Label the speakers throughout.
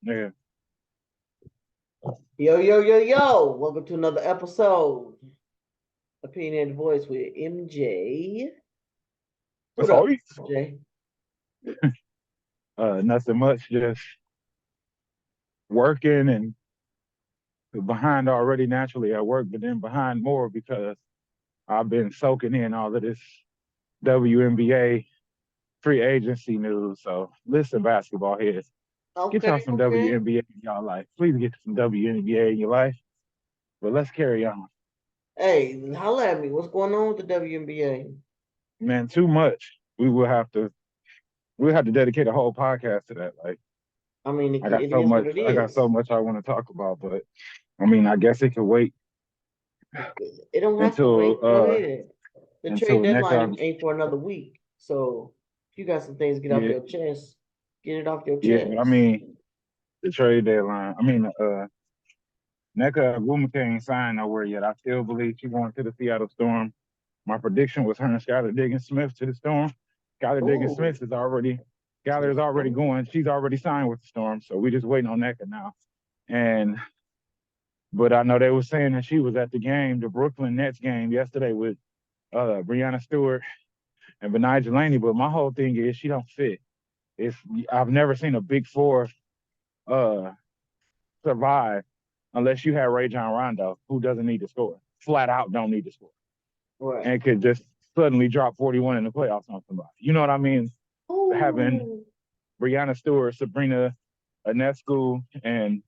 Speaker 1: Yeah.
Speaker 2: Yo, yo, yo, yo. Welcome to another episode. Opinionated Voice with MJ. What
Speaker 1: That's
Speaker 2: up,
Speaker 1: all you.
Speaker 2: MJ?
Speaker 1: Nothing much, just working and behind already naturally at work, but then behind more because I've been soaking in all of this WNBA free agency news. So listen, basketball heads, get y'all
Speaker 2: Okay,
Speaker 1: some
Speaker 2: okay.
Speaker 1: WNBA in y'all life. Please get some WNBA in your life. But let's carry on.
Speaker 2: Hey, holla at me. What's going on with the WNBA?
Speaker 1: Man, too much. We'll have to dedicate a whole podcast to that. Like
Speaker 2: I mean, it is what it
Speaker 1: I got so
Speaker 2: is.
Speaker 1: much I want to talk about, but I mean, I guess it could wait
Speaker 2: It don't have to
Speaker 1: until
Speaker 2: wait. Go ahead. The trade
Speaker 1: until next
Speaker 2: deadline
Speaker 1: time.
Speaker 2: ain't for another week. So if you got some things to get off
Speaker 1: Yeah,
Speaker 2: your chest, get it off your
Speaker 1: yeah, but I
Speaker 2: chest.
Speaker 1: mean the trade deadline. I mean, Nneka Agwumoke ain't signed nowhere yet. I still believe she's going to the Seattle Storm. My prediction was her and Skylar Diggins Smith to the Storm. Skylar Diggins
Speaker 2: Ooh.
Speaker 1: Smith is already Skylar is already going. She's already signed with the Storm, so we just waiting on Nneka now. And but I know they were saying that she was at the game, the Brooklyn Nets game yesterday with Breanna Stewart and Benai Jelani. But my whole thing is she don't fit. It's I've never seen a big four uh survive unless you have Ray John Rondo, who doesn't need to score. Flat out don't need to score.
Speaker 2: Right.
Speaker 1: And could just suddenly drop 41 in the playoffs on somebody. You know what I mean? Having
Speaker 2: Ooh.
Speaker 1: Brianna Stewart, Sabrina Ionescu, and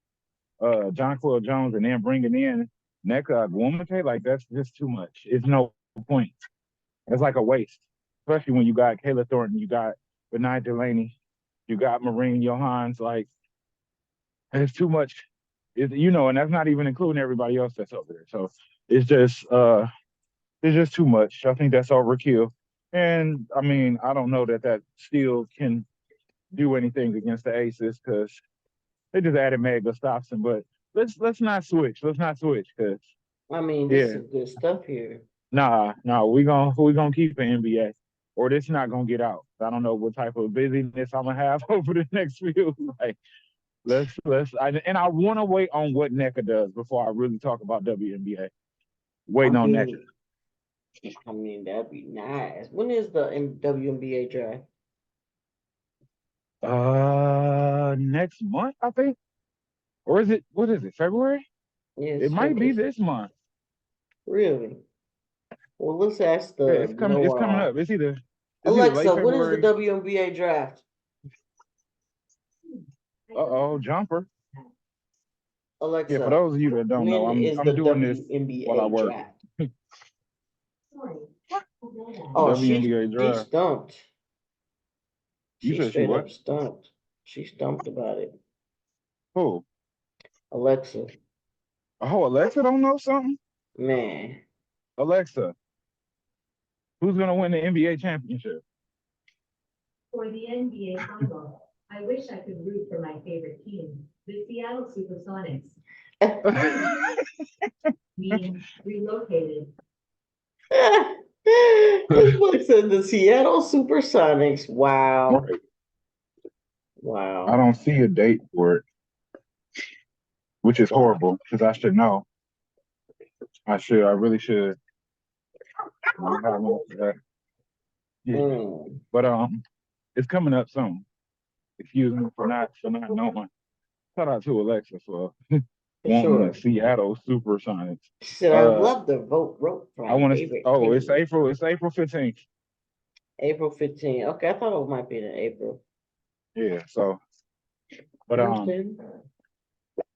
Speaker 1: Jonquil Jones, and then bringing in Nneka Agwumoke, like that's just too much. It's no point. It's like a waste, especially when you got Kayla Thornton, you got Benai Delaney, you got Marine Johans. Like it's too much. And that's not even including everybody else that's over there. So it's just it's just too much. I think that's overkill. And I mean, I don't know that still can do anything against the Aces because they just added Meg Gustafson. But let's not switch. Let's not switch because
Speaker 2: I mean, this is
Speaker 1: yeah,
Speaker 2: some good stuff here.
Speaker 1: nah, we gonna keep an NBA or this not gonna get out. I don't know what type of busyness I'm gonna have over the next few. Like and I want to wait on what NECA does before I really talk about WNBA.
Speaker 2: I
Speaker 1: Waiting on NECA.
Speaker 2: mean, that'd be nice. When is the WNBA draft?
Speaker 1: Next month I think, or is it? What is it? February? It
Speaker 2: Yes,
Speaker 1: might be
Speaker 2: February.
Speaker 1: this month.
Speaker 2: Really? Well, let's ask
Speaker 1: Yeah,
Speaker 2: the
Speaker 1: it's coming. It's coming up. It's either late
Speaker 2: Alexa, when is the
Speaker 1: February.
Speaker 2: WNBA draft?
Speaker 1: Uh-oh, jumper. Yeah, for
Speaker 2: Alexa,
Speaker 1: those of you that don't know,
Speaker 2: when
Speaker 1: I'm
Speaker 2: is the
Speaker 1: I'm doing this while I
Speaker 2: WNBA
Speaker 1: work.
Speaker 2: draft? Oh,
Speaker 1: WNBA
Speaker 2: she
Speaker 1: draft.
Speaker 2: stumped.
Speaker 1: You
Speaker 2: She
Speaker 1: said she
Speaker 2: straight
Speaker 1: what?
Speaker 2: up stumped. She stumped about it.
Speaker 1: Who?
Speaker 2: Alexa,
Speaker 1: Oh, Alexa don't know something?
Speaker 2: man.
Speaker 1: Alexa, who's gonna win the NBA championship?
Speaker 3: For the NBA Finals, I wish I could root for my favorite team, the Seattle Supersonics. Being relocated.
Speaker 2: This boy said the Seattle Supersonics. Wow.
Speaker 1: Right. I
Speaker 2: Wow.
Speaker 1: don't see a date for it, which is
Speaker 2: Wow.
Speaker 1: horrible because I should know. I should. I really should. I have one for that. Yeah.
Speaker 2: Mm.
Speaker 1: But it's coming up soon. Excuse me for not knowing. Shout out to Alexa for
Speaker 2: For
Speaker 1: wanting the
Speaker 2: sure.
Speaker 1: Seattle Supersonics.
Speaker 2: She said, I
Speaker 1: Uh,
Speaker 2: love the wrote for
Speaker 1: I
Speaker 2: my
Speaker 1: want to.
Speaker 2: favorite
Speaker 1: Oh, it's
Speaker 2: team.
Speaker 1: April. It's April 15th.
Speaker 2: April 15th. Okay, I thought it might be in April.
Speaker 1: Yeah. So, but
Speaker 2: Houston.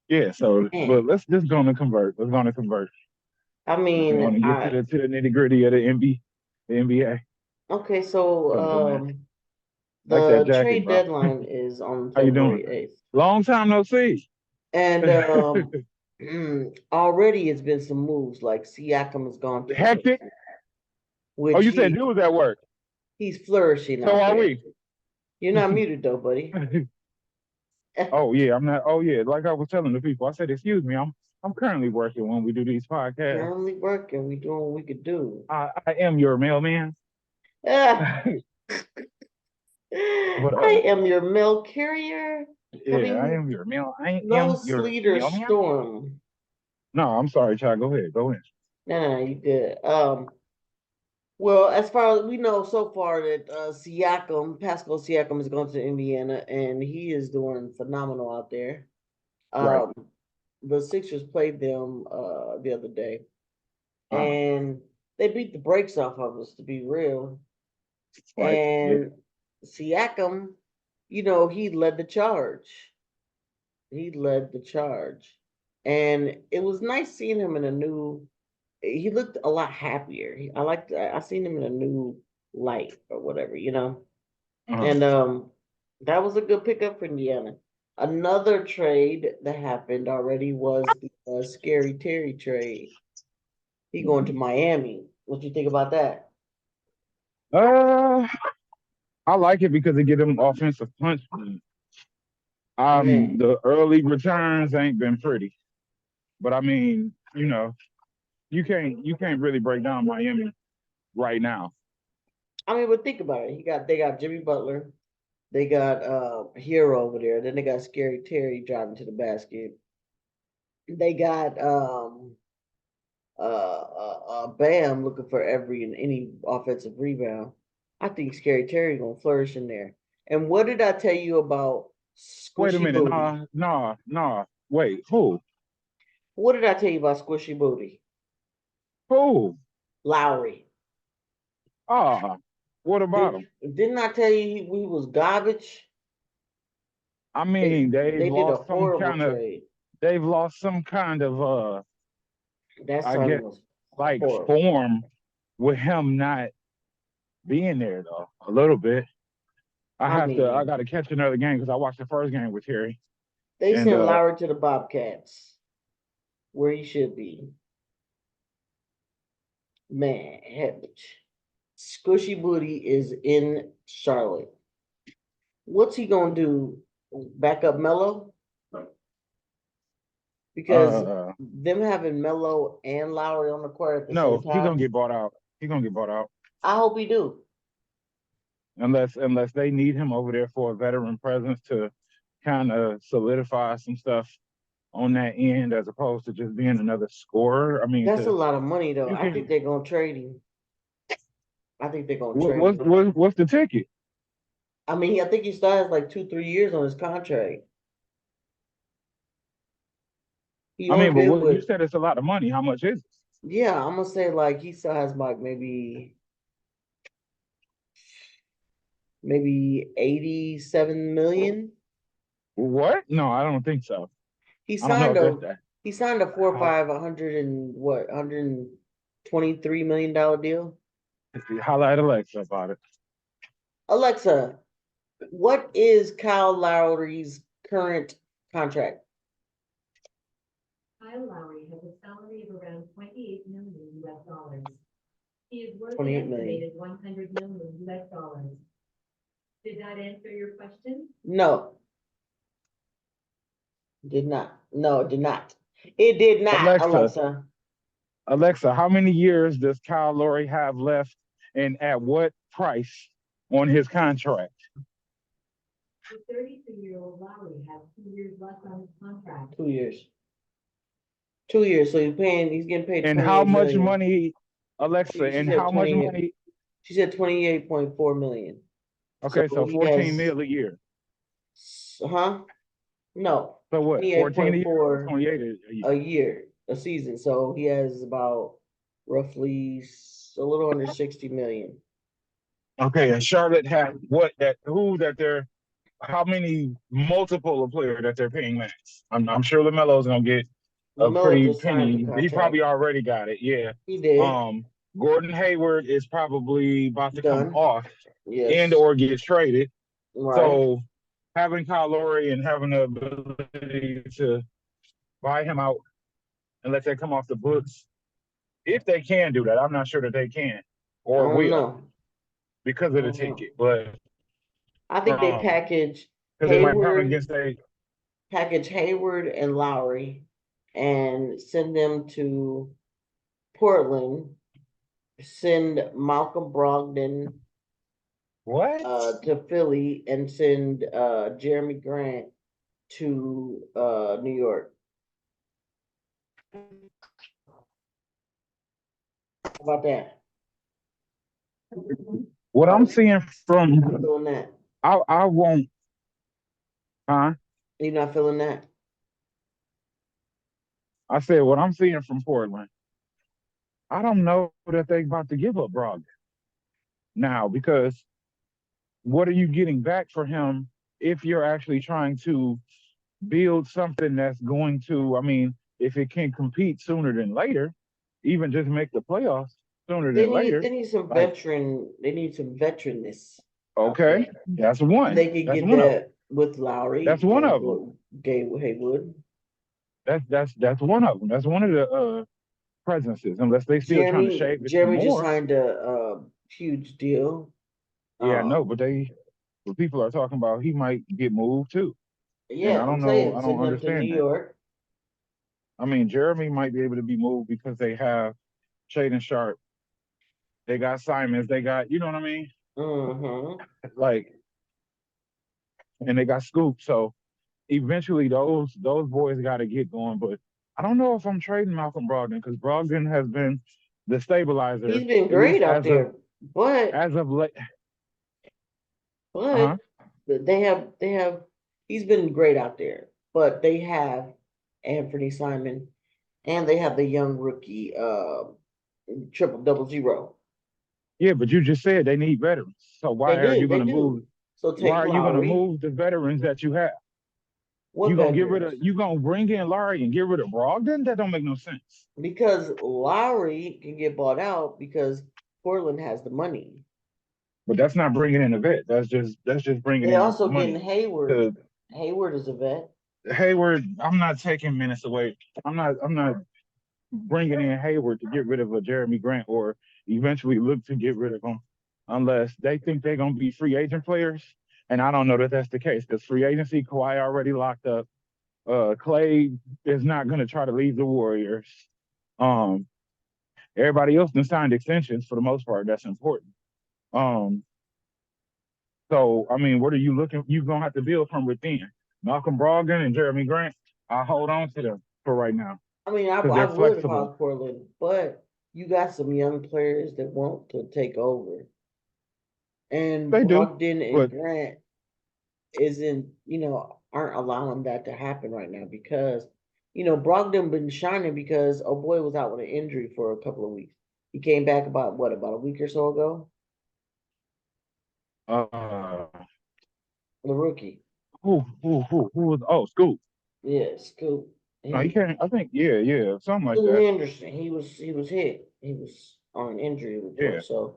Speaker 1: yeah. So,
Speaker 2: Man.
Speaker 1: but let's just go to convert. Let's go to convert.
Speaker 2: I
Speaker 1: We
Speaker 2: mean,
Speaker 1: want to get to
Speaker 2: I
Speaker 1: the nitty gritty of the NBA.
Speaker 2: okay, so
Speaker 1: So, man, like that
Speaker 2: the
Speaker 1: jacket,
Speaker 2: trade
Speaker 1: bro.
Speaker 2: deadline is on
Speaker 1: How you doing?
Speaker 2: February 8th.
Speaker 1: Long time no see.
Speaker 2: And already it's been some moves like Siakam has gone to the Knicks,
Speaker 1: Hectic. Oh,
Speaker 2: which
Speaker 1: you said you was at work.
Speaker 2: he's flourishing
Speaker 1: So
Speaker 2: out
Speaker 1: are
Speaker 2: there.
Speaker 1: we.
Speaker 2: You're not muted though, buddy.
Speaker 1: Oh yeah, I'm not. Oh yeah, like I was telling the people, I said, excuse me, I'm currently working when we do these podcasts.
Speaker 2: Currently working, we doing what we could do.
Speaker 1: I am your mailman.
Speaker 2: Ah,
Speaker 1: But
Speaker 2: I am your mail carrier. I
Speaker 1: Yeah, I
Speaker 2: mean,
Speaker 1: am your meal. I
Speaker 2: no
Speaker 1: am your
Speaker 2: sleet or
Speaker 1: meal meal.
Speaker 2: storm.
Speaker 1: No, I'm sorry, child. Go ahead. Go ahead.
Speaker 2: No, you good. Well, as far as we know so far that Pascal Siakam is going to Indiana and he is doing phenomenal out there.
Speaker 1: Right.
Speaker 2: Um, the Sixers played them the other day
Speaker 1: Uh,
Speaker 2: and they beat the brakes off of us, to be real.
Speaker 1: right. Yeah.
Speaker 2: And Siakam, he led the charge. He led the charge. And it was nice seeing him in a new he looked a lot happier. I seen him in a new light or whatever.
Speaker 1: Uh,
Speaker 2: And that was a good pickup for Indiana. Another trade that happened already was the Scary Terry trade. He going to Miami. What you think about that?
Speaker 1: uh, I like it because it get them offensive punch.
Speaker 2: Man,
Speaker 1: The early returns ain't been pretty, but I mean, you can't really break down Miami right now.
Speaker 2: I mean, but think about it. They got Jimmy Butler. They got Hero over there. Then they got Scary Terry driving to the basket. They got Bam looking for every and any offensive rebound. I think Scary Terry gonna flourish in there. And what did I tell you about
Speaker 1: Wait a
Speaker 2: Squishy
Speaker 1: minute,
Speaker 2: Booty?
Speaker 1: nah. Wait, who?
Speaker 2: What did I tell you about Squishy Booty?
Speaker 1: Who?
Speaker 2: Lowry.
Speaker 1: Ah, what about him?
Speaker 2: Didn't I tell you he was garbage?
Speaker 1: I
Speaker 2: They
Speaker 1: mean,
Speaker 2: they did a horrible trade.
Speaker 1: they've lost some kind of
Speaker 2: That
Speaker 1: I
Speaker 2: son
Speaker 1: guess
Speaker 2: was
Speaker 1: like
Speaker 2: horrible.
Speaker 1: form with him not being there though, a little bit.
Speaker 2: I
Speaker 1: I
Speaker 2: mean,
Speaker 1: gotta catch another game because I watched the first game with Terry.
Speaker 2: they
Speaker 1: And
Speaker 2: sent Lowry to the Bobcats, where he should be. Man, Squishy Booty is in Charlotte. What's he gonna do? Back up Melo? Because
Speaker 1: uh
Speaker 2: them having Melo and Lowry on the court at the same
Speaker 1: no, he gonna
Speaker 2: time,
Speaker 1: get bought out. He gonna get bought out.
Speaker 2: I hope he do.
Speaker 1: Unless they need him over there for a veteran presence to kind of solidify some stuff on that end as opposed to just being another scorer. I mean,
Speaker 2: That's a
Speaker 1: because
Speaker 2: lot of money though.
Speaker 1: you
Speaker 2: I think
Speaker 1: can
Speaker 2: they're gonna trade him. I think they're gonna trade him.
Speaker 1: what's the ticket?
Speaker 2: I mean, I think he still has like 2, 3 years on his contract. He
Speaker 1: I
Speaker 2: only
Speaker 1: mean, but
Speaker 2: been
Speaker 1: what you
Speaker 2: with,
Speaker 1: said it's a lot of money. How much is it?
Speaker 2: yeah, I'm gonna say like he still has like maybe 87 million.
Speaker 1: What? No, I don't think so.
Speaker 2: He
Speaker 1: I don't know
Speaker 2: signed
Speaker 1: if that's
Speaker 2: a
Speaker 1: that.
Speaker 2: he signed a 4 or
Speaker 1: How,
Speaker 2: 5 100 and what $123 million deal.
Speaker 1: Holla at Alexa about it.
Speaker 2: Alexa, what is Kyle Lowry's current contract?
Speaker 3: Kyle Lowry has a salary of around 28 million US dollars. He is worth an
Speaker 2: 28 million.
Speaker 3: estimated 100 million US dollars. Did that answer your question?
Speaker 2: No, did not. No, it did not. It did not,
Speaker 1: Alexa,
Speaker 2: Alexa.
Speaker 1: Alexa, how many years does Kyle Lowry have left, and at what price on his contract?
Speaker 3: The 32-year-old Lowry has 2 years left on his contract.
Speaker 2: 2 years. 2 years. So he's getting paid
Speaker 1: And how
Speaker 2: 28
Speaker 1: much
Speaker 2: million.
Speaker 1: money, Alexa?
Speaker 2: She
Speaker 1: And
Speaker 2: said
Speaker 1: how much
Speaker 2: 28.
Speaker 1: money?
Speaker 2: She said 28.4 million. So
Speaker 1: Okay, so
Speaker 2: he
Speaker 1: 14
Speaker 2: has,
Speaker 1: mil a year.
Speaker 2: No,
Speaker 1: So what? 14 a year or
Speaker 2: 28.4
Speaker 1: 28 a year?
Speaker 2: a year, a season. So he has about roughly a little under 60 million.
Speaker 1: Okay, and Charlotte had what that who that they're how many multiple of player that they're paying max? I'm sure LaMelo's gonna get a
Speaker 2: LaMelo
Speaker 1: pretty
Speaker 2: just signed the
Speaker 1: penny. He
Speaker 2: contract.
Speaker 1: probably already got it. Yeah.
Speaker 2: He did.
Speaker 1: Gordon Hayward is probably about to come
Speaker 2: Done.
Speaker 1: off and
Speaker 2: Yes.
Speaker 1: or get traded.
Speaker 2: Right.
Speaker 1: So having Kyle Lowry and having the ability to buy him out and let that come off the books, if they can do that, I'm not sure that they can
Speaker 2: I
Speaker 1: or
Speaker 2: don't
Speaker 1: will
Speaker 2: know.
Speaker 1: because
Speaker 2: I
Speaker 1: of the
Speaker 2: don't know.
Speaker 1: ticket. But
Speaker 2: I think they
Speaker 1: because it might count against a
Speaker 2: package Hayward and Lowry and send them to Portland, send Malcolm Brogdon
Speaker 1: what?
Speaker 2: to Philly and send Jeremy Grant to New York. How about that?
Speaker 1: What I'm seeing from,
Speaker 2: Not feeling that.
Speaker 1: I won't, huh?
Speaker 2: You're not feeling that.
Speaker 1: I said what I'm seeing from Portland. I don't know that they about to give up Brogdon now because what are you getting back for him if you're actually trying to build something that's going to, I mean, if it can compete sooner than later, even just make the playoffs sooner than later,
Speaker 2: They need some
Speaker 1: like,
Speaker 2: veteranness out
Speaker 1: okay,
Speaker 2: there.
Speaker 1: that's
Speaker 2: And
Speaker 1: one.
Speaker 2: they could
Speaker 1: That's
Speaker 2: get
Speaker 1: one of them.
Speaker 2: that with Lowry
Speaker 1: That's one
Speaker 2: and
Speaker 1: of them.
Speaker 2: Gabe Haywood.
Speaker 1: That's one of them. That's one of the presences, unless they still trying to shave it some
Speaker 2: Jeremy just
Speaker 1: more.
Speaker 2: signed a huge deal.
Speaker 1: Yeah, no,
Speaker 2: Um,
Speaker 1: but people are talking about he might get moved too. And
Speaker 2: yeah,
Speaker 1: I
Speaker 2: I'm
Speaker 1: don't know,
Speaker 2: saying
Speaker 1: I don't
Speaker 2: send them to New
Speaker 1: understand that.
Speaker 2: York.
Speaker 1: I mean, Jeremy might be able to be moved because they have Shaden Sharp, they got Simons, they got, you know what I mean?
Speaker 2: Mm-hmm.
Speaker 1: Like, and they got Scoop. So eventually those boys got to get going. But I don't know if I'm trading Malcolm Brogdon because Brogdon has been the
Speaker 2: He's
Speaker 1: stabilizer,
Speaker 2: been
Speaker 1: at least
Speaker 2: great out there, but
Speaker 1: as of late. Uh
Speaker 2: but
Speaker 1: huh.
Speaker 2: they have he's been great out there, but they have Anthony Simon and they have the young rookie triple double zero.
Speaker 1: Yeah, but you just said they need veterans. So
Speaker 2: They
Speaker 1: why are
Speaker 2: do,
Speaker 1: you
Speaker 2: they
Speaker 1: going to
Speaker 2: do.
Speaker 1: move?
Speaker 2: So
Speaker 1: Why
Speaker 2: take
Speaker 1: are you going to
Speaker 2: Lowry.
Speaker 1: move the veterans that you have?
Speaker 2: What
Speaker 1: You gonna get rid of?
Speaker 2: veterans?
Speaker 1: You gonna bring in Larry and get rid of Brogdon? That don't make no sense.
Speaker 2: Because Lowry can get bought out because Portland has the money.
Speaker 1: But that's not bringing in a vet. That's just bringing
Speaker 2: They
Speaker 1: in
Speaker 2: also getting
Speaker 1: money.
Speaker 2: Hayward.
Speaker 1: To
Speaker 2: Hayward is a vet.
Speaker 1: Hayward, I'm not taking minutes away. I'm not bringing in Hayward to get rid of a Jeremy Grant or eventually look to get rid of him unless they think they're gonna be free agent players. And I don't know that that's the case because free agency, Kawhi already locked up. Clay is not gonna try to leave the Warriors. Um, Everybody else then signed extensions for the most part. That's important. Um, so I mean, what are you looking? You're gonna have to build from within. Malcolm Brogdon and Jeremy Grant. I hold on to them for right now
Speaker 2: I mean,
Speaker 1: because
Speaker 2: I
Speaker 1: they're
Speaker 2: would if I
Speaker 1: flexible.
Speaker 2: was Portland, but you got some young players that want to take over. And
Speaker 1: They do,
Speaker 2: Brogdon and
Speaker 1: but
Speaker 2: Grant isn't, aren't allowing that to happen right now because, Brogdon been shining because oh boy was out with an injury for a couple of weeks. He came back about a week or so ago?
Speaker 1: uh,
Speaker 2: The rookie.
Speaker 1: who was? Oh, Scoop.
Speaker 2: Yeah, Scoop.
Speaker 1: No, he can't. I think yeah, something like
Speaker 2: Scoop
Speaker 1: that.
Speaker 2: Henderson. He was hit. He was on an injury
Speaker 1: Yeah,
Speaker 2: report. So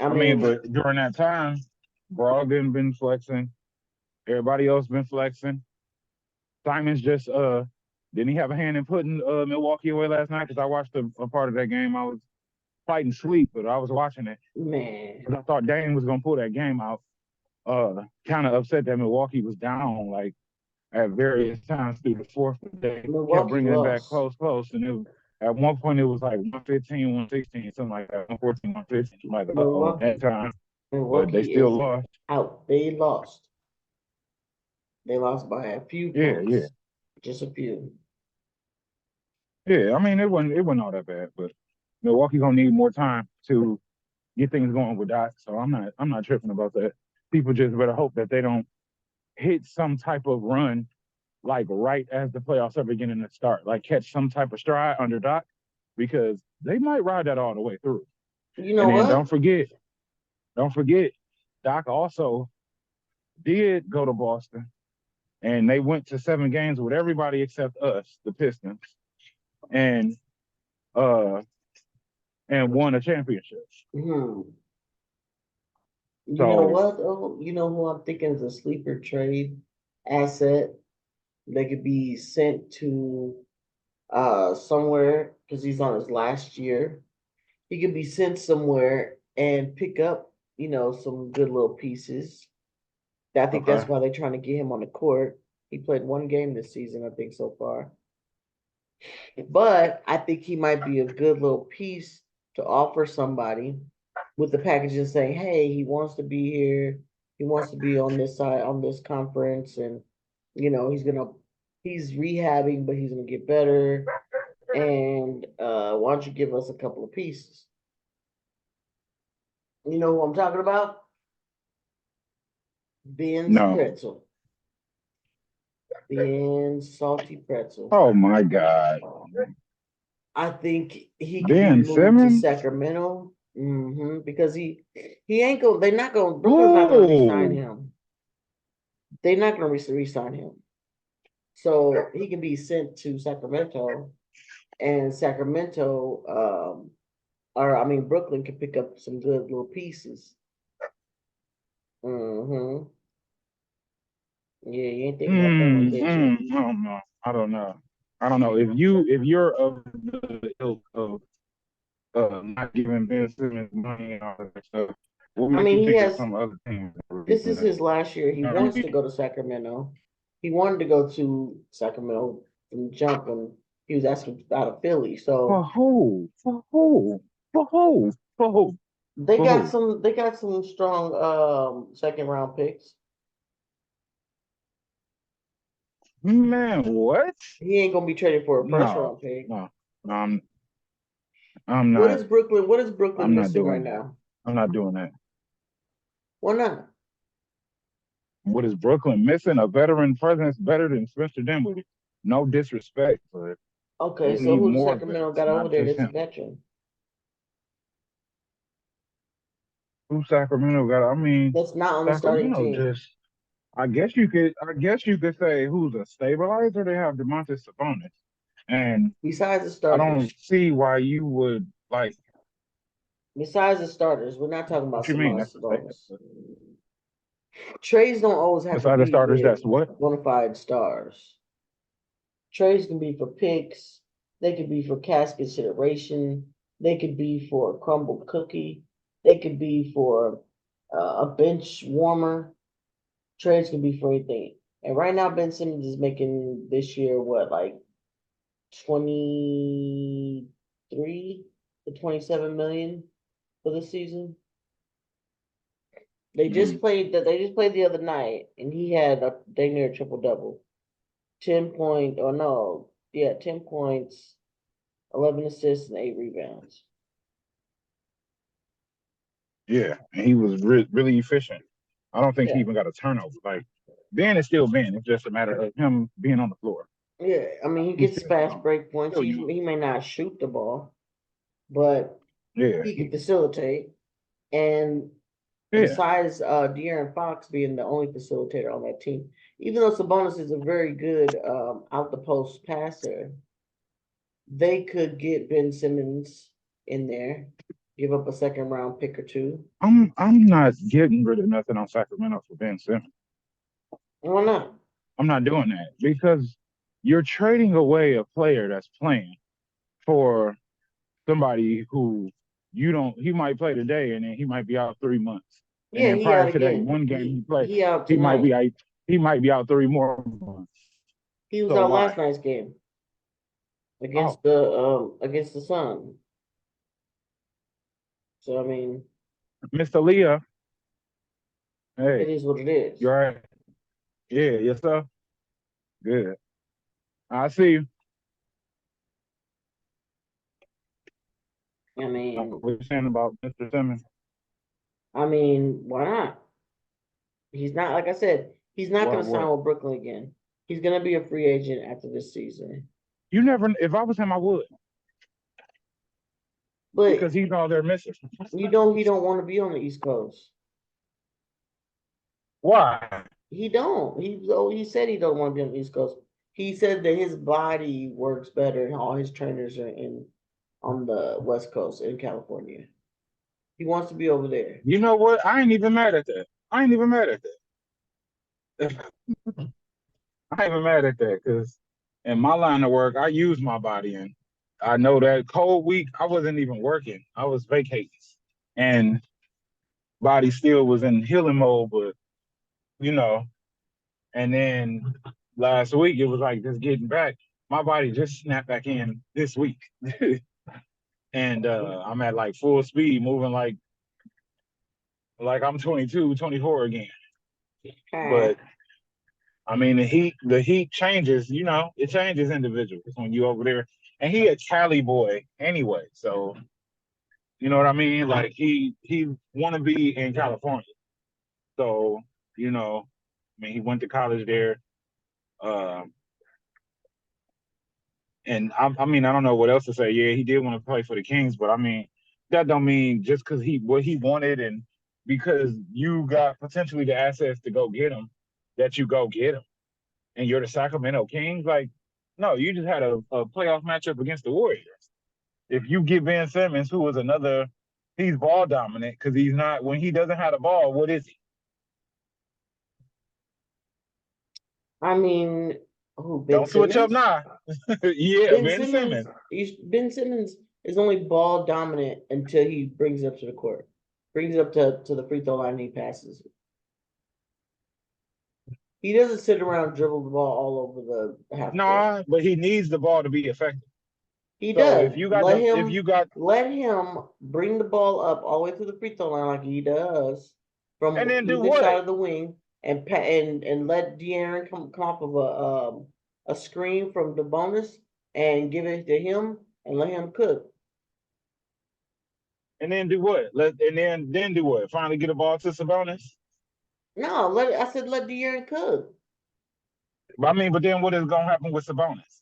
Speaker 2: I
Speaker 1: I mean,
Speaker 2: mean,
Speaker 1: but during that time, Brogdon been flexing. Everybody else been flexing. Simon's just didn't he have a hand in putting Milwaukee away last night? Because I watched a part of that game. I was fighting sleep, but I was watching it
Speaker 2: man,
Speaker 1: because I thought Dame was gonna pull that game out. Kind of upset that Milwaukee was down like at various times through the fourth. They kept
Speaker 2: Milwaukee
Speaker 1: bringing it back
Speaker 2: lost.
Speaker 1: close, and at one point it was like 115, 116, something like that, 114, 115. Like, uh-oh, that
Speaker 2: Milwaukee.
Speaker 1: time. But they
Speaker 2: Milwaukee
Speaker 1: still
Speaker 2: is
Speaker 1: lost.
Speaker 2: out. They lost. They lost by a few
Speaker 1: Yeah, yeah,
Speaker 2: points. Just a few.
Speaker 1: yeah. I mean, it wasn't all that bad, but Milwaukee gonna need more time to get things going with Doc. So I'm not tripping about that. People just better hope that they don't hit some type of run like right as the playoffs are beginning to start, like catch some type of stride under Doc, because they might ride that all the way through.
Speaker 2: You know
Speaker 1: And then
Speaker 2: what?
Speaker 1: don't forget, Doc also did go to Boston, and they went to 7 games with everybody except us, the Pistons, and uh and won a championship.
Speaker 2: Hmm. You know
Speaker 1: So
Speaker 2: what though? You know who I'm thinking is a sleeper trade asset that could be sent to somewhere because he's on his last year. He could be sent somewhere and pick up, some good little pieces. I think that's
Speaker 1: okay,
Speaker 2: why they're trying to get him on the court. He played one game this season, I think, so far. But I think he might be a good little piece to offer somebody with the package and saying, hey, he wants to be here. He wants to be on this side, on this conference. And, He's rehabbing, but he's gonna get better. And why don't you give us a couple of pieces? You know who I'm talking about? Ben's
Speaker 1: No.
Speaker 2: pretzel. Ben's salty pretzel.
Speaker 1: Oh my God.
Speaker 2: I think he could be
Speaker 1: Ben
Speaker 2: moved to
Speaker 1: Simmons?
Speaker 2: Sacramento. Because he ain't going. They're not going. Brooklyn's not going to re-sign
Speaker 1: Oh.
Speaker 2: him. They're not going to re-sign him. So he can be sent to Sacramento, and Brooklyn can pick up some good little pieces. Yeah, you ain't think about that one, did you?
Speaker 1: I don't know. I don't know. If you're of the ilk of not giving Ben Simmons money and all that stuff, what
Speaker 2: I
Speaker 1: makes you
Speaker 2: mean,
Speaker 1: think that some other teams would be
Speaker 2: this
Speaker 1: doing
Speaker 2: is
Speaker 1: that?
Speaker 2: his last year. He
Speaker 1: You know what I
Speaker 2: wants to
Speaker 1: mean?
Speaker 2: go to Sacramento. He wanted to go to Sacramento from jump when he was asking out of Philly.
Speaker 1: For
Speaker 2: So
Speaker 1: who? For who? For who? For who?
Speaker 2: they
Speaker 1: For
Speaker 2: got
Speaker 1: who?
Speaker 2: some strong second round picks.
Speaker 1: Man, what?
Speaker 2: He ain't gonna be traded for a first
Speaker 1: No,
Speaker 2: round pick.
Speaker 1: no, no. I'm
Speaker 2: What
Speaker 1: not.
Speaker 2: is Brooklyn? What is Brooklyn
Speaker 1: I'm not
Speaker 2: missing
Speaker 1: doing
Speaker 2: right
Speaker 1: that.
Speaker 2: now?
Speaker 1: I'm not doing that.
Speaker 2: Why not?
Speaker 1: What is Brooklyn missing? A veteran presence better than Spencer Dinwiddie. No disrespect, but
Speaker 2: Okay,
Speaker 1: we
Speaker 2: so
Speaker 1: need
Speaker 2: who does
Speaker 1: more
Speaker 2: Sacramento
Speaker 1: vets,
Speaker 2: got over
Speaker 1: not
Speaker 2: there
Speaker 1: just
Speaker 2: that's a
Speaker 1: him.
Speaker 2: veteran?
Speaker 1: Who Sacramento got? I mean,
Speaker 2: That's not on the starting
Speaker 1: Sacramento
Speaker 2: team.
Speaker 1: just. I guess you could say who's a stabilizer. They have DeMontis Sabonis, and
Speaker 2: Besides the
Speaker 1: I don't
Speaker 2: starters.
Speaker 1: see why you would like.
Speaker 2: Besides the starters, we're not talking
Speaker 1: What
Speaker 2: about
Speaker 1: you mean?
Speaker 2: Sabonis.
Speaker 1: That's a statement.
Speaker 2: Sabonis. Trades don't always have to
Speaker 1: Besides the
Speaker 2: be
Speaker 1: starters,
Speaker 2: with
Speaker 1: that's what.
Speaker 2: bona fide stars. Trades can be for picks. They could be for cash consideration. They could be for a crumbled cookie. They could be for a bench warmer. Trades can be for anything. And right now, Ben Simmons is making this year what, like 23 to 27 million for the season. They just
Speaker 1: Mm,
Speaker 2: played the other night, and he had a dang near triple double. 10 points, 11 assists, and 8 rebounds.
Speaker 1: yeah, and he was really efficient. I don't think he
Speaker 2: Yeah,
Speaker 1: even got a turnover. Like Ben is still Ben. It's just a matter of him being on the floor.
Speaker 2: yeah. I mean, he
Speaker 1: He's
Speaker 2: gets
Speaker 1: still
Speaker 2: fast
Speaker 1: young.
Speaker 2: break points.
Speaker 1: Still
Speaker 2: He
Speaker 1: young.
Speaker 2: he may not shoot the ball, but
Speaker 1: Yeah,
Speaker 2: he can facilitate. And
Speaker 1: yeah.
Speaker 2: besides De'Aaron Fox being the only facilitator on that team, even though Sabonis is a very good out the post passer, they could get Ben Simmons in there, give up a second round pick or two.
Speaker 1: I'm not getting rid of nothing on Sacramento for Ben Simmons.
Speaker 2: Why not?
Speaker 1: I'm not doing that because you're trading away a player that's playing for somebody who you don't. He might play today and then he might be out 3 months. And
Speaker 2: Yeah,
Speaker 1: then
Speaker 2: he
Speaker 1: prior
Speaker 2: out
Speaker 1: to that
Speaker 2: again.
Speaker 1: one game he played,
Speaker 2: He out
Speaker 1: he might
Speaker 2: tonight.
Speaker 1: be out. He might be out 3 more months.
Speaker 2: He was
Speaker 1: So
Speaker 2: out last
Speaker 1: why?
Speaker 2: night's game
Speaker 1: Oh,
Speaker 2: against the Sun. So I mean,
Speaker 1: Mr. Leah,
Speaker 2: it
Speaker 1: hey,
Speaker 2: is what it
Speaker 1: you
Speaker 2: is.
Speaker 1: all right? Yeah, yes sir. Good. I see you.
Speaker 2: I mean,
Speaker 1: What you saying about Mr. Simmons?
Speaker 2: why not? He's not, like I said, he's not going
Speaker 1: What?
Speaker 2: to sign
Speaker 1: What?
Speaker 2: with Brooklyn again. He's going to be a free agent after this season.
Speaker 1: You never. If I was him, I would
Speaker 2: But
Speaker 1: because he's all they're missing.
Speaker 2: he don't want to be on the East Coast.
Speaker 1: Why?
Speaker 2: He don't. He said he don't want to be on the East Coast. He said that his body works better and all his trainers are in on the West Coast in California. He wants to be over there.
Speaker 1: You know what? I ain't even mad at that. I ain't even mad at that. I ain't even mad at that because in my line of work, I use my body, and I know that cold week I wasn't even working. I was vacating, and body still was in healing mode. But you know, and then last week it was like just getting back. My body just snapped back in this week, and I'm at like full speed, moving like I'm 22, 24 again.
Speaker 2: Ah,
Speaker 1: But I mean, the heat changes. It changes individuals when you over there. And he a Cali boy anyway, so you know what I mean. Like he want to be in California, so I mean, he went to college there. Um, and I mean, I don't know what else to say. Yeah, he did want to play for the Kings, but I mean, that don't mean just because what he wanted and because you got potentially the assets to go get him, that you go get him, and you're the Sacramento Kings. Like, no, you just had a playoff matchup against the Warriors. If you get Ben Simmons, who is another, he's ball dominant because he's not when he doesn't have the ball. What is he?
Speaker 2: I mean, who, Ben
Speaker 1: Don't switch up
Speaker 2: Simmons?
Speaker 1: now. Yeah,
Speaker 2: Ben
Speaker 1: Ben
Speaker 2: Simmons,
Speaker 1: Simmons.
Speaker 2: Ben Simmons is only ball dominant until he brings it up to the court, brings it up to the free throw line and he passes it. He doesn't sit around and dribble the ball all over the half court.
Speaker 1: No, but he needs the ball to be effective.
Speaker 2: He
Speaker 1: So
Speaker 2: does.
Speaker 1: if you got
Speaker 2: Let him bring the ball up all the way to the free throw line like he does
Speaker 1: and
Speaker 2: from
Speaker 1: then do
Speaker 2: either
Speaker 1: what?
Speaker 2: side of the wing and let De'Aaron come off of a screen from the bonus and give it to him and let him cook.
Speaker 1: And then do what? Then do what? Finally get a ball to Sabonis?
Speaker 2: No, I said let De'Aaron cook.
Speaker 1: I mean, but then what is gonna happen with Sabonis?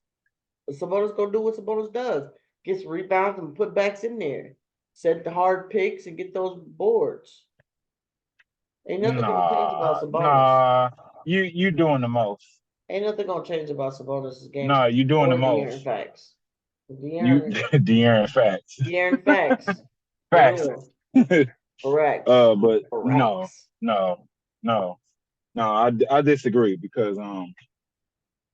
Speaker 2: Sabonis gonna do what Sabonis does. Gets rebounds and put backs in there. Set the hard picks and get those boards. Ain't nothing gonna change about Sabonis.
Speaker 1: Nah. You doing the most.
Speaker 2: Ain't nothing gonna change about Sabonis' game
Speaker 1: Nah, you doing the
Speaker 2: or De'Aaron
Speaker 1: most.
Speaker 2: facts.
Speaker 1: You
Speaker 2: De'Aaron,
Speaker 1: De'Aaron facts.
Speaker 2: De'Aaron facts. For
Speaker 1: Facts.
Speaker 2: real. Correct.
Speaker 1: But no,
Speaker 2: Correct.
Speaker 1: no, no, no. I disagree because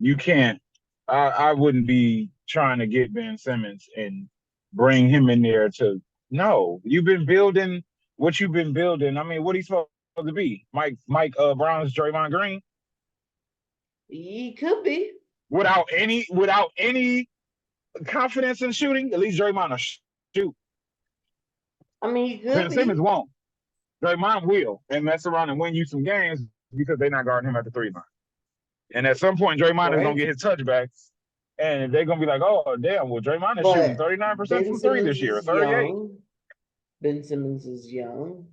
Speaker 1: you can't. I wouldn't be trying to get Ben Simmons and bring him in there to. No, you've been building what you've been building. I mean, what he's supposed to be? Mike Brown's Draymond Green
Speaker 2: He could be.
Speaker 1: without any confidence in shooting. At least Draymond will shoot.
Speaker 2: I mean, he could
Speaker 1: Ben
Speaker 2: be.
Speaker 1: Simmons won't. Draymond will and mess around and win you some games because they're not guarding him at the 3 line. And at some point, Draymond is gonna
Speaker 2: Right.
Speaker 1: get his touchbacks, and they're gonna be like, "Oh, damn! Well, Draymond is shooting
Speaker 2: But
Speaker 1: 39%
Speaker 2: Ben
Speaker 1: from three
Speaker 2: Simmons
Speaker 1: this year,
Speaker 2: is
Speaker 1: 38."
Speaker 2: young. Ben Simmons is young.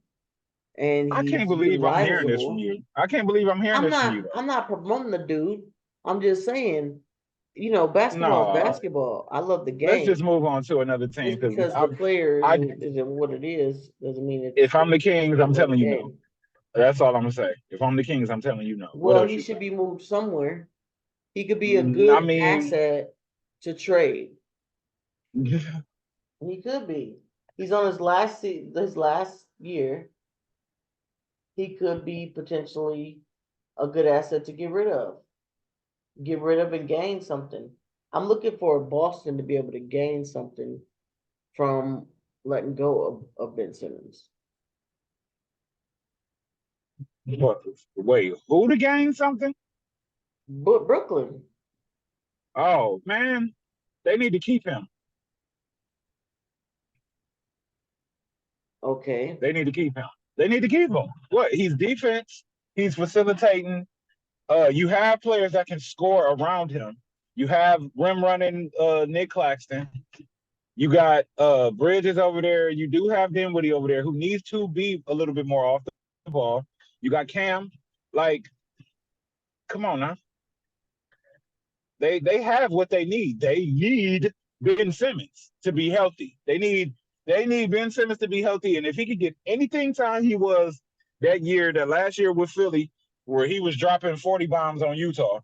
Speaker 2: And
Speaker 1: I can't
Speaker 2: he's
Speaker 1: believe I'm hearing this from
Speaker 2: utilizable.
Speaker 1: you. I can't believe I'm hearing this from you, though.
Speaker 2: I'm not promoting the dude. I'm just saying, basketball is
Speaker 1: No,
Speaker 2: basketball. I love the
Speaker 1: let's
Speaker 2: game.
Speaker 1: just move on to another team
Speaker 2: Just
Speaker 1: because
Speaker 2: because the player
Speaker 1: I,
Speaker 2: isn't what it is doesn't mean
Speaker 1: if
Speaker 2: it's
Speaker 1: I'm the Kings, I'm
Speaker 2: the
Speaker 1: telling you no.
Speaker 2: game.
Speaker 1: That's all I'm gonna say. If I'm the Kings, I'm telling you no. What
Speaker 2: Well,
Speaker 1: else
Speaker 2: he
Speaker 1: you
Speaker 2: should
Speaker 1: think?
Speaker 2: be moved somewhere. He could be a
Speaker 1: I
Speaker 2: good
Speaker 1: mean,
Speaker 2: asset to trade.
Speaker 1: yeah,
Speaker 2: He could be. He's on his last year. He could be potentially a good asset to get rid of. Get rid of and gain something. I'm looking for Boston to be able to gain something from letting go of Ben Simmons.
Speaker 1: wait, who to gain something?
Speaker 2: But Brooklyn,
Speaker 1: Oh man, they need to keep him.
Speaker 2: okay.
Speaker 1: They need to keep him. They need to keep him. What? He's defense. He's facilitating. You have players that can score around him. You have rim running Nick Claxton. You got Bridges over there. You do have Dinwiddie over there who needs to be a little bit more off the ball. You got Cam. Like, come on now. They have what they need. They need Ben Simmons to be healthy. They need Ben Simmons to be healthy. And if he could get anything time he was that last year with Philly, where he was dropping 40 bombs on Utah,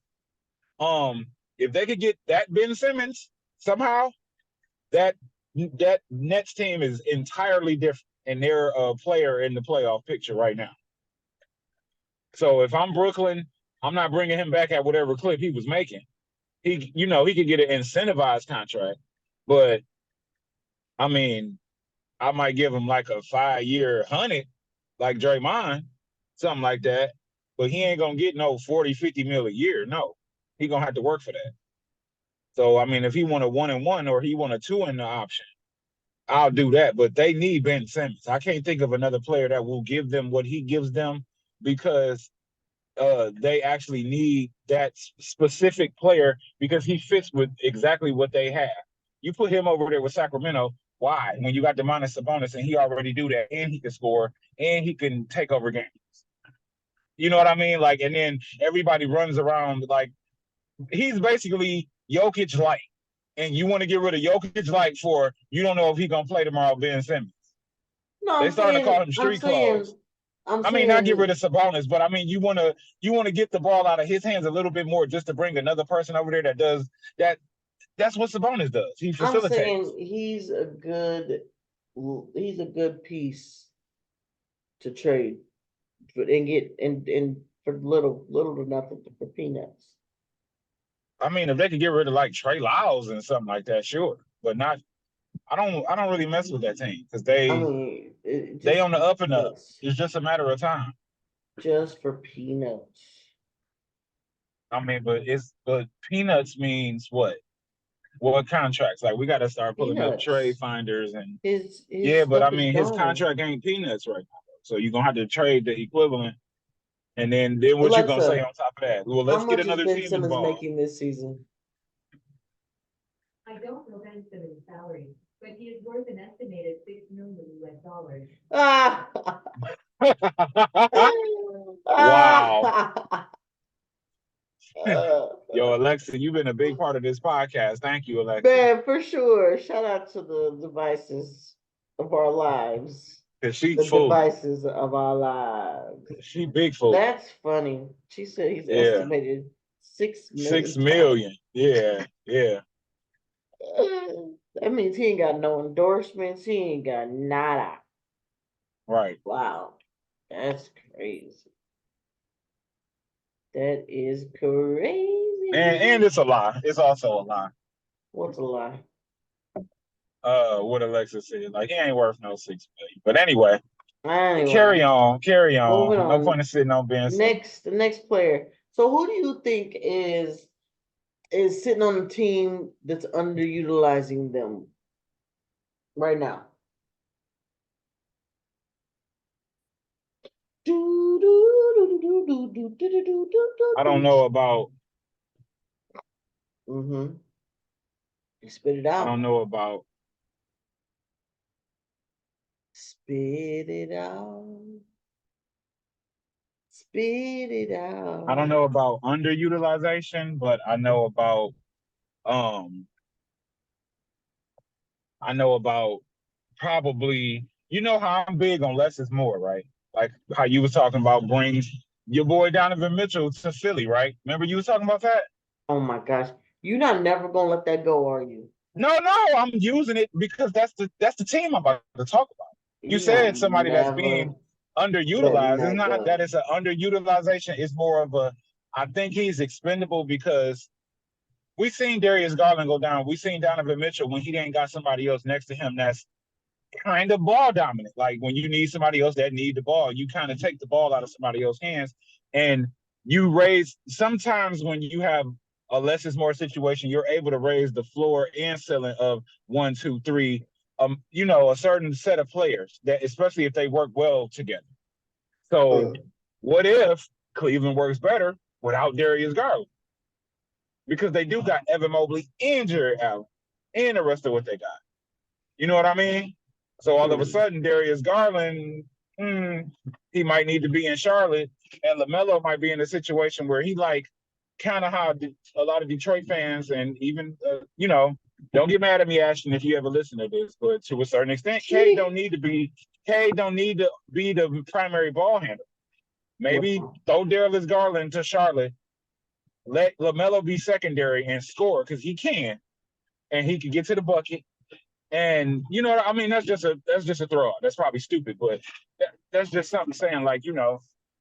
Speaker 1: if they could get that Ben Simmons somehow, that that Nets team is entirely different, and they're a player in the playoff picture right now. So if I'm Brooklyn, I'm not bringing him back at whatever clip he was making. He could get an incentivized contract, but I mean, I might give him like a 5-year 100, like Draymond, something like that. But he ain't gonna get no 40, 50 mil a year. No, he gonna have to work for that. So I mean, if he want a 1-and-1 or he want a 2 in the option, I'll do that. But they need Ben Simmons. I can't think of another player that will give them what he gives them because they actually need that specific player because he fits with exactly what they have. You put him over there with Sacramento. Why? When you got Demonis Sabonis and he already do that, and he can score, and he can take over games. You know what I mean? Like, and then everybody runs around like he's basically Jokic light, and you want to get rid of Jokic light for you don't know if he's gonna play tomorrow. Ben Simmons.
Speaker 2: No,
Speaker 1: They starting to call him street clothes.
Speaker 2: I'm
Speaker 1: I mean, not get
Speaker 2: saying,
Speaker 1: rid of Sabonis, but I mean, you want to get the ball out of his hands a little bit more just to bring another person over there that does that. That's what Sabonis does. He
Speaker 2: I'm
Speaker 1: facilitates.
Speaker 2: saying he's a good piece to trade and get and for little to nothing for peanuts.
Speaker 1: I mean, if they could get rid of like Trey Lyles and something like that, sure, but not. I don't really mess with that team because
Speaker 2: I mean,
Speaker 1: they
Speaker 2: just
Speaker 1: on the up and up.
Speaker 2: peanuts.
Speaker 1: It's just a matter of time.
Speaker 2: Just for peanuts.
Speaker 1: I mean, but peanuts means what? What contracts? Like we got to start pulling up
Speaker 2: Peanuts.
Speaker 1: trade finders and
Speaker 2: His
Speaker 1: yeah, but I
Speaker 2: stuff is
Speaker 1: mean his
Speaker 2: gone.
Speaker 1: contract ain't peanuts right now. So you're gonna have to trade the equivalent, and then what you gonna say
Speaker 2: Alexa,
Speaker 1: on top of that? Well,
Speaker 2: how
Speaker 1: let's get
Speaker 2: much is
Speaker 1: another
Speaker 2: Ben
Speaker 1: team
Speaker 2: Simmons
Speaker 1: involved.
Speaker 2: making this season?
Speaker 3: I don't know Ben Simmons' salary, but he is worth an estimated $6 million US.
Speaker 2: Ah!
Speaker 1: Wow.
Speaker 2: Uh,
Speaker 1: Yo, Alexa, you've been a big part of this podcast. Thank you, Alexa.
Speaker 2: Man, for sure. Shout out to the devices of our lives.
Speaker 1: Cause she
Speaker 2: The
Speaker 1: full.
Speaker 2: devices of our lives.
Speaker 1: She big full.
Speaker 2: That's funny. She said he's estimated 6 million.
Speaker 1: 6 million. Yeah, yeah.
Speaker 2: That means he ain't got no endorsements. He ain't got nada.
Speaker 1: Right.
Speaker 2: Wow. That's crazy. That is crazy.
Speaker 1: And it's a lie. It's also a lie.
Speaker 2: What's a lie?
Speaker 1: What Alexa said. Like he ain't worth no 6 million. But anyway.
Speaker 2: Anyway,
Speaker 1: Carry on.
Speaker 2: Moving
Speaker 1: No
Speaker 2: on.
Speaker 1: point in sitting on Ben Simmons.
Speaker 2: The next player. So who do you think is sitting on a team that's underutilizing them right now?
Speaker 1: I don't know about.
Speaker 2: Mm-hmm. Spit it out.
Speaker 1: I don't know about.
Speaker 2: Spit it out. Spit it out.
Speaker 1: I don't know about underutilization, but I know about I know about probably you know how I'm big on less is more, right? Like how you was talking about bring your boy Donovan Mitchell to Philly, right? Remember you was talking about that?
Speaker 2: Oh my gosh. You're not never gonna let that go, are you?
Speaker 1: No, I'm using it because that's the team I'm about to talk about. You said somebody that's being underutilized. It's not that it's an underutilization, it's more of a I think he's expendable because we've seen Darius Garland go down. We've seen Donovan Mitchell when he ain't got somebody else next to him that's kind of ball dominant. Like when you need somebody else that need the ball, you kind of take the ball out of somebody else's hands and you raise sometimes when you have a less is more situation, you're able to raise the floor and ceiling of 1, 2, 3, a certain set of players that especially if they work well together. So what if Cleveland works better without Darius Garland? Because they do got Evan Mobley and Jared Allen and the rest of what they got. You know what I mean? So all of a sudden, Darius Garland, he might need to be in Charlotte, and LaMelo might be in a situation where he like kind of how a lot of Detroit fans and even don't get mad at me, Ashton, if you ever listen to this, but to a certain extent, K don't need to be the primary ball handler. Maybe throw Darius Garland to Charlotte, let LaMelo be secondary and score because he can, and he can get to the bucket. And you know, I mean, that's just a throw out. That's probably stupid, but that's just something saying like,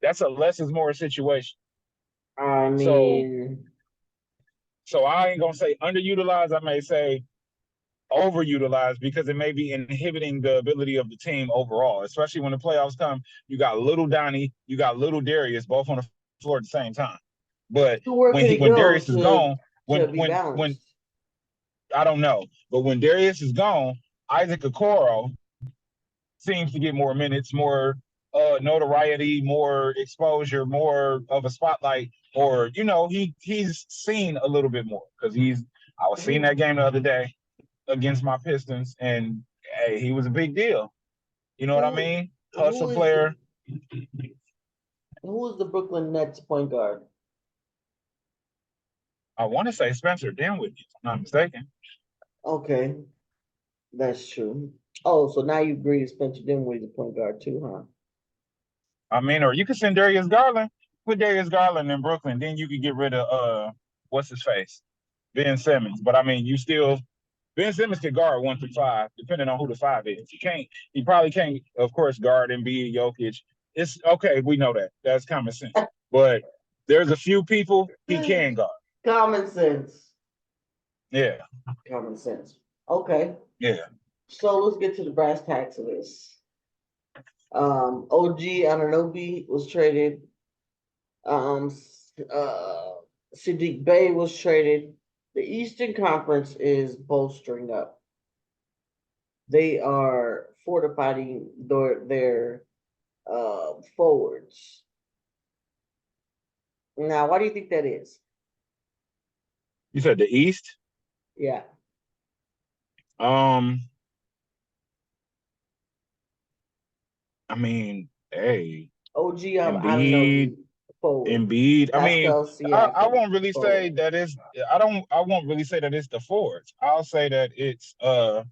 Speaker 1: that's a less is more situation.
Speaker 2: I mean,
Speaker 1: so I ain't gonna say underutilized. I may say overutilized because it may be inhibiting the ability of the team overall, especially when the playoffs come. You got little Donnie, you got little Darius, both on the floor at the same time. But when Darius is gone, when I don't know, but when Darius is gone, Isaac Okoro seems to get more minutes, more notoriety, more exposure, more of a spotlight, or he's seen a little bit more because I was seeing that game the other day against my Pistons, and hey, he was a big deal. You know what I mean? Hustle player.
Speaker 2: Who is the Brooklyn Nets point guard?
Speaker 1: I want to say Spencer Dinwiddie, if I'm not mistaken.
Speaker 2: Okay, that's true. Oh, so now you agree Spencer Dinwiddie's a point guard too, huh?
Speaker 1: I mean, or you could send Darius Garland. Put Darius Garland in Brooklyn, then you could get rid of what's his face, Ben Simmons. But I mean, Ben Simmons could guard 1 through 5, depending on who the 5 is. He probably can't, of course, guard Embiid, Jokic. It's okay, we know that. That's common sense. But there's a few people he can guard.
Speaker 2: Common sense.
Speaker 1: Yeah.
Speaker 2: Common sense. Okay.
Speaker 1: Yeah.
Speaker 2: So let's get to the brass tacks of this. OG Anunoby was traded. Sadiq Bey was traded. The Eastern Conference is bolstering up. They are fortifying their forwards. Now, why do you think that is?
Speaker 1: You said the East?
Speaker 2: Yeah.
Speaker 1: I mean, hey,
Speaker 2: OG
Speaker 1: Embiid.
Speaker 2: forward.
Speaker 1: Embiid. I mean, I won't really say
Speaker 2: forward.
Speaker 1: that it's. I won't really say that it's the forwards. I'll say that it's
Speaker 2: that's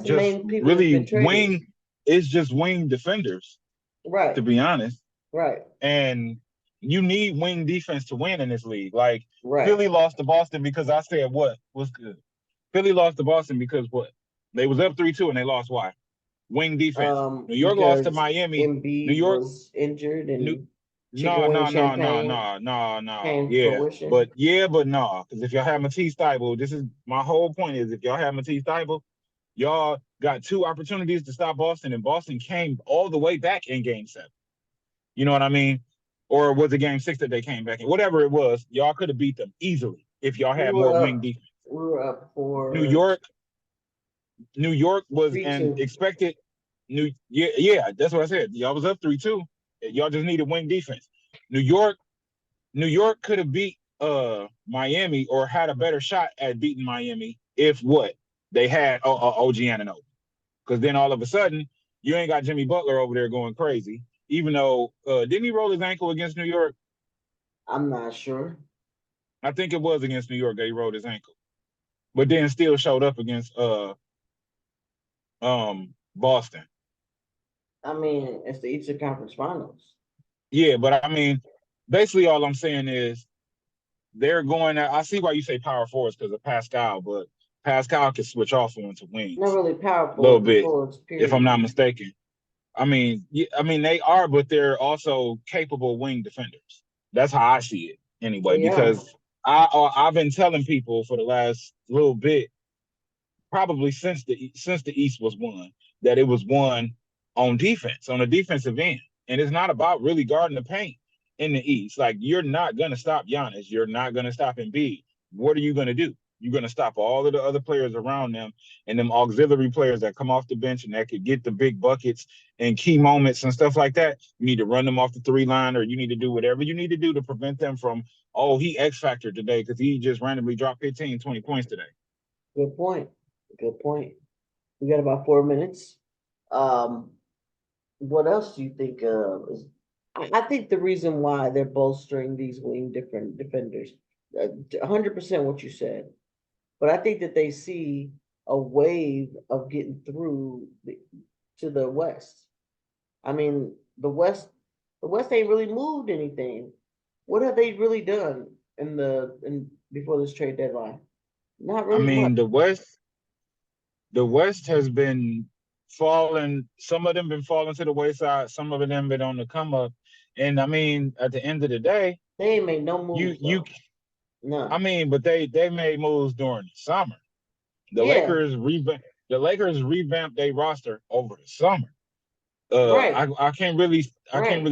Speaker 2: the
Speaker 1: just
Speaker 2: main people that's
Speaker 1: really
Speaker 2: been traded.
Speaker 1: wing. It's just wing defenders,
Speaker 2: right?
Speaker 1: To be honest,
Speaker 2: right.
Speaker 1: And you need wing defense to win in this league. Like
Speaker 2: Right.
Speaker 1: Philly lost to Boston because I said what was good. Philly lost to Boston because what? They was up 3-2 and they lost. Why? Wing defense. New York lost to Miami.
Speaker 2: Embiid
Speaker 1: New York
Speaker 2: was injured and
Speaker 1: No. Yeah,
Speaker 2: fruition.
Speaker 1: but no. Because if y'all have Matisse Thybulle, this is my whole point. Is if y'all have Matisse Thybulle, y'all got 2 opportunities to stop Boston, and Boston came all the way back in Game 7. You know what I mean? Or was it Game 6 that they came back in? Whatever it was, y'all could have beat them easily if y'all had more wing defense.
Speaker 2: We were up for
Speaker 1: New York was an expected. That's what I said. Y'all was up 3-2. Y'all just needed wing defense. New York could have beat Miami or had a better shot at beating Miami if they had OG Anunoby. Because then all of a sudden you ain't got Jimmy Butler over there going crazy. Even though didn't he roll his ankle against New York?
Speaker 2: I'm not sure.
Speaker 1: I think it was against New York that he rolled his ankle, but then still showed up against Boston.
Speaker 2: I mean, it's the Eastern Conference Finals.
Speaker 1: Yeah, but I mean, basically all I'm saying is they're going at, I see why you say power forwards because of Pascal, but Pascal can switch off into wings.
Speaker 2: Not really powerful.
Speaker 1: A little bit,
Speaker 2: forwards,
Speaker 1: if I'm not mistaken. I mean, they are, but they're also capable wing defenders. That's how I see it anyway, because I've been telling people for the last little bit, probably since the East was won, that it was won on defense, on the defensive end. And it's not about really guarding the paint in the East. Like, you're not going to stop Giannis. You're not going to stop Embiid. What are you going to do? You're going to stop all of the other players around them and them auxiliary players that come off the bench and that could get the big buckets and key moments and stuff like that. You need to run them off the 3-line, or you need to do whatever you need to do to prevent them from, he X factor today because he just randomly dropped 15, 20 points today.
Speaker 2: Good point. We got about 4 minutes. What else do you think I think the reason why they're bolstering these wing different defenders, 100% what you said, but I think that they see a wave of getting through to the West. I mean, the West ain't really moved anything. What have they really done before this trade deadline? Not really.
Speaker 1: I mean,
Speaker 2: much.
Speaker 1: the West has been falling. Some of them been falling to the wayside. Some of them been on the come up. And I mean, at the end of the day,
Speaker 2: they ain't made no moves.
Speaker 1: No. I mean, but they made moves during the summer. The Lakers revamped their roster over the summer. Right. I can't really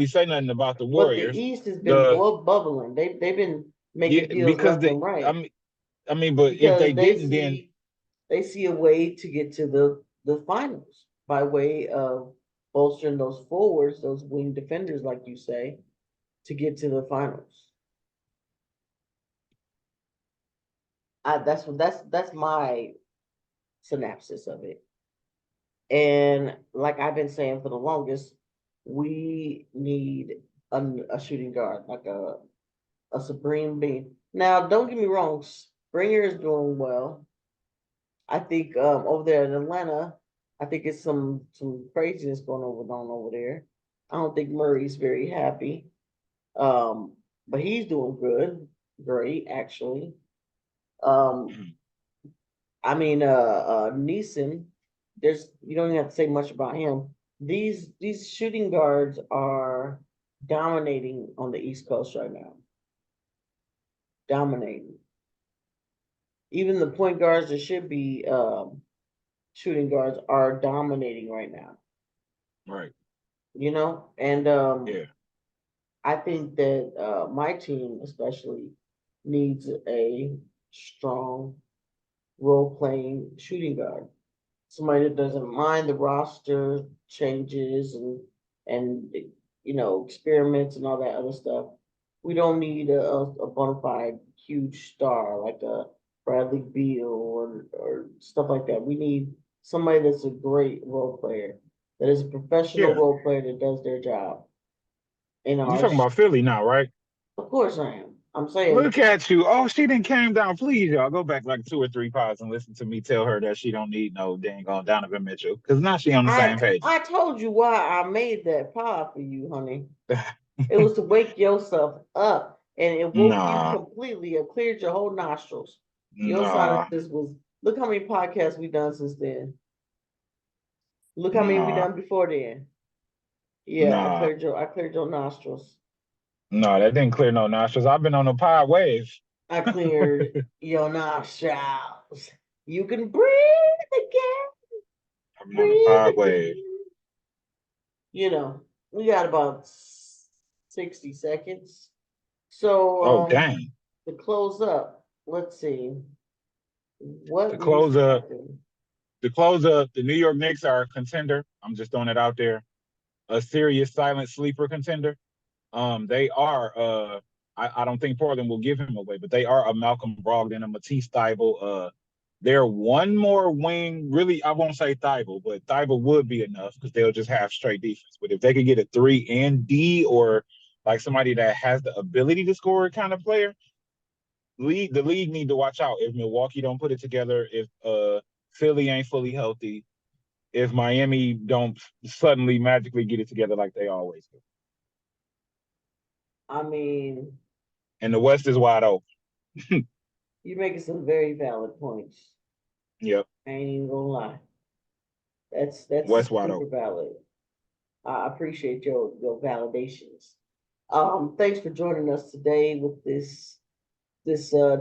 Speaker 1: say nothing about the Warriors.
Speaker 2: But the East has been bubbling. They've been making deals left and right.
Speaker 1: I mean, but because if they didn't, then
Speaker 2: they see a way to get to the finals. by way of bolstering those forwards, those wing defenders, like you say, to get to the finals. That's my synopsis of it. And like I've been saying for the longest, we need a shooting guard, like a supreme being. Now, don't get me wrong, Springer is doing well. I think over there in Atlanta, I think it's some craziness going on over there. I don't think Murray's very happy. Um, but he's doing good, great actually. Um, I mean, Neeson, there's you don't even have to say much about him. These shooting guards are dominating on the East Coast right now. Dominating. Even the point guards that should be shooting guards are dominating right now.
Speaker 1: Right.
Speaker 2: You know, and
Speaker 1: Yeah.
Speaker 2: I think that my team especially needs a strong role playing shooting guard. Somebody that doesn't mind the roster changes and experiments and all that other stuff. We don't need a bona fide huge star like a Bradley Beal or stuff like that. We need somebody that's a great role player, that is a professional
Speaker 1: Yeah.
Speaker 2: role player that does their job. In
Speaker 1: You
Speaker 2: our,
Speaker 1: talking about Philly now, right?
Speaker 2: of course I am. I'm saying,
Speaker 1: Look at you. Oh, she didn't came down. Please, y'all go back like 2 or 3 pods and listen to me tell her that she don't need no dang on Donovan Mitchell. Because now she on the
Speaker 2: I
Speaker 1: same page.
Speaker 2: I told you why I made that pie for you, honey. It was to wake yourself up, and it woke you
Speaker 1: Nah,
Speaker 2: completely. It cleared your whole nostrils. Your
Speaker 1: nah,
Speaker 2: sinuses was. Look how many podcasts we done since then. Look how many we
Speaker 1: nah,
Speaker 2: done before then. Yeah,
Speaker 1: nah,
Speaker 2: I cleared your nostrils.
Speaker 1: nah. That didn't clear no nostrils. I've been on a pod wave.
Speaker 2: I cleared your nostrils. You can breathe again.
Speaker 1: I've been on a
Speaker 2: Breathe
Speaker 1: pod wave.
Speaker 2: again. We got about 60 seconds. So
Speaker 1: Oh, dang.
Speaker 2: to close up, let's see.
Speaker 1: To
Speaker 2: What needs
Speaker 1: close
Speaker 2: to
Speaker 1: up,
Speaker 2: happen?
Speaker 1: to close up, the New York Knicks are a contender. I'm just throwing it out there. A serious silent sleeper contender. They are I don't think Portland will give him away, but they are a Malcolm Brogdon, a Matisse Thybulle. They're one more wing. Really, I won't say Thybulle, but Thybulle would be enough because they'll just have straight defense. But if they could get a 3 and D or like somebody that has the ability to score kind of player, the league need to watch out. If Milwaukee don't put it together, if Philly ain't fully healthy, if Miami don't suddenly magically get it together like they always do.
Speaker 2: I mean,
Speaker 1: And the West is wide open.
Speaker 2: you're making some very valid points.
Speaker 1: Yep.
Speaker 2: I ain't even gonna lie. That's
Speaker 1: West wide
Speaker 2: super
Speaker 1: open.
Speaker 2: valid. I appreciate your validations. Thanks for joining us today with this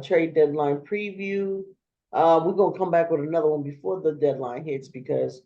Speaker 2: trade deadline preview. We're gonna come back with another one before the deadline hits because